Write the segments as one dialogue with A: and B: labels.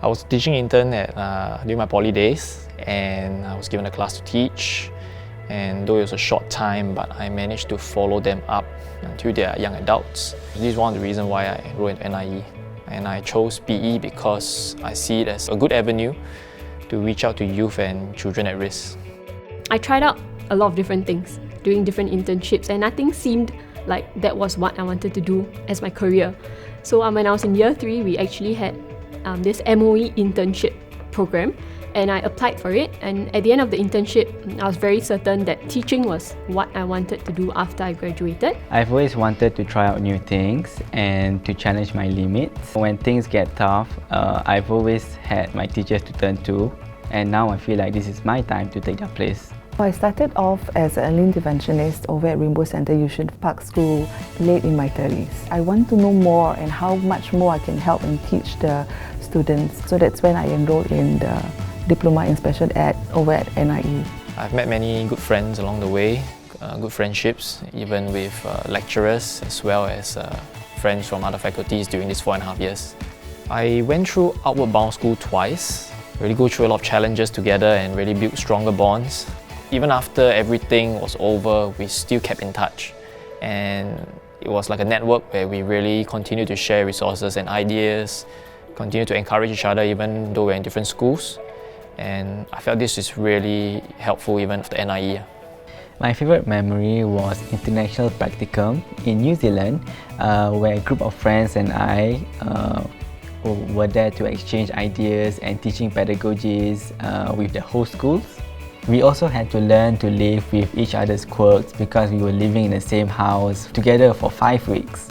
A: I was teaching intern during my poly days, and I was given a class to teach. And though it was a short time, but I managed to follow them up until they are young adults. This is one of the reasons why I enrolled into NIE. And I chose PE because I see it as a good avenue to reach out to youth and children at risk.
B: I tried out a lot of different things, doing different internships, and nothing seemed like that was what I wanted to do as my career. So when I was in year 3, we actually had this MOE internship program, and I applied for it. And at the end of the internship, I was very certain that teaching was what I wanted to do after I graduated.
C: I've always wanted to try out new things and to challenge my limits. When things get tough, I've always had my teachers to turn to, and now I feel like this is my time to take their place.
D: I started off as an early interventionist over at Rainbow Centre Yushin Park School late in my 30s. I want to know more and how much more I can help and teach the students. So that's when I enrolled in the Diploma in Special Ed over at NIE.
A: I've met many good friends along the way, good friendships, even with lecturers as well as friends from other faculties during these 4.5 years. I went through Outward Bound School twice, really go through a lot of challenges together and really build stronger bonds. Even after everything was over, we still kept in touch. And it was like a network where we really continued to share resources and ideas, continue to encourage each other even though we're in different schools. And I felt this is really helpful even after NIE.
C: My favourite memory was International Practicum in New Zealand, where a group of friends and I were there to exchange ideas and teaching pedagogies with the host schools. We also had to learn to live with each other's quirks because we were living in the same house together for 5 weeks.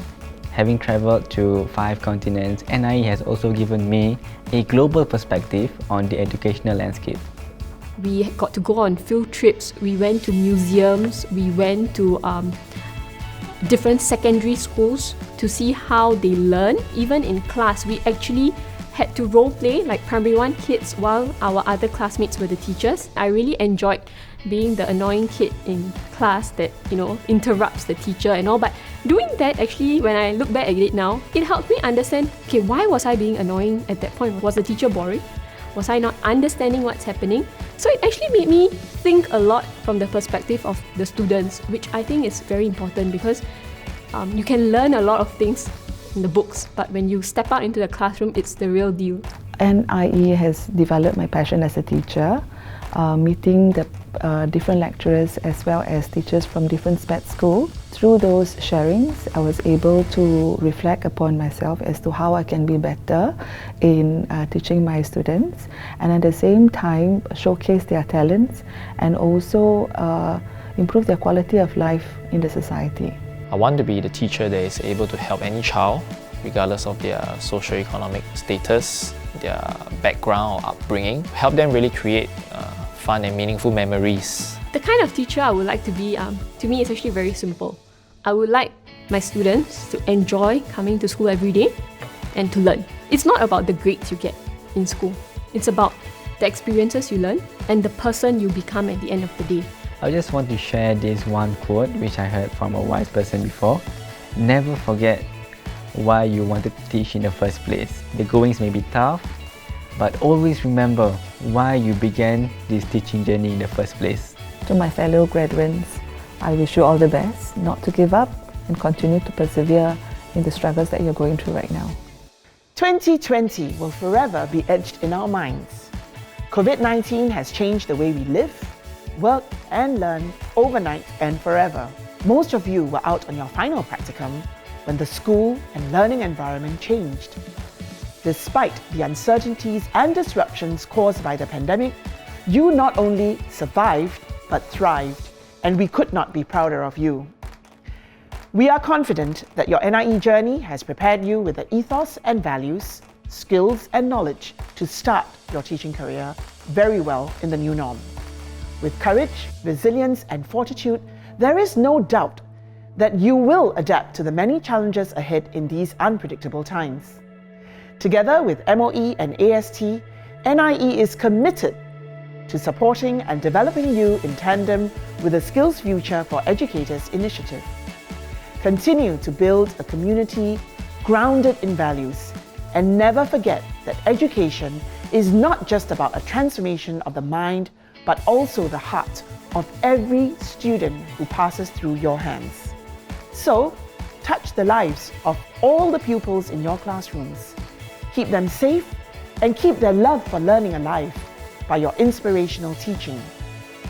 C: Having travelled to 5 continents, NIE has also given me a global perspective on the educational landscape.
B: We got to go on field trips, we went to museums, we went to different secondary schools to see how they learn. Even in class, we actually had to role play like primary 1 kids while our other classmates were the teachers. I really enjoyed being the annoying kid in class that, interrupts the teacher and all. But doing that, actually, when I look back at it now, it helped me understand, okay, why was I being annoying at that point? Was the teacher boring? Was I not understanding what's happening? So it actually made me think a lot from the perspective of the students, which I think is very important because you can learn a lot of things in the books, but when you step out into the classroom, it's the real deal.
D: NIE has developed my passion as a teacher, meeting the different lecturers as well as teachers from different SPED schools. Through those sharings, I was able to reflect upon myself as to how I can be better in teaching my students, and at the same time showcase their talents and also improve their quality of life in the society.
A: I want to be the teacher that is able to help any child, regardless of their socio-economic status, their background or upbringing, help them really create fun and meaningful memories.
B: The kind of teacher I would like to be, to me, it's actually very simple. I would like my students to enjoy coming to school every day and to learn. It's not about the grades you get in school. It's about the experiences you learn and the person you become at the end of the day.
C: I just want to share this one quote which I heard from a wise person before. Never forget why you wanted to teach in the first place. The goings may be tough, but always remember why you began this teaching journey in the first place.
D: To my fellow graduates, I wish you all the best, not to give up and continue to persevere in the struggles that you're going through right now.
E: 2020 will forever be etched in our minds. COVID-19 has changed the way we live, work and learn overnight and forever. Most of you were out on your final practicum when the school and learning environment changed. Despite the uncertainties and disruptions caused by the pandemic, you not only survived but thrived, and we could not be prouder of you. We are confident that your NIE journey has prepared you with the ethos and values, skills and knowledge to start your teaching career very well in the new norm. With courage, resilience and fortitude, there is no doubt that you will adapt to the many challenges ahead in these unpredictable times. Together with MOE and AST, NIE is committed to supporting and developing you in tandem with the Skills Future for Educators initiative. Continue to build a community grounded in values and never forget that education is not just about a transformation of the mind, but also the heart of every student who passes through your hands. So, touch the lives of all the pupils in your classrooms. Keep them safe and keep their love for learning alive by your inspirational teaching.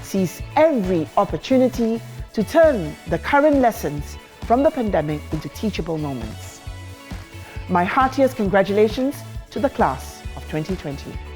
E: Seize every opportunity to turn the current lessons from the pandemic into teachable moments. My heartiest congratulations to the class of 2020.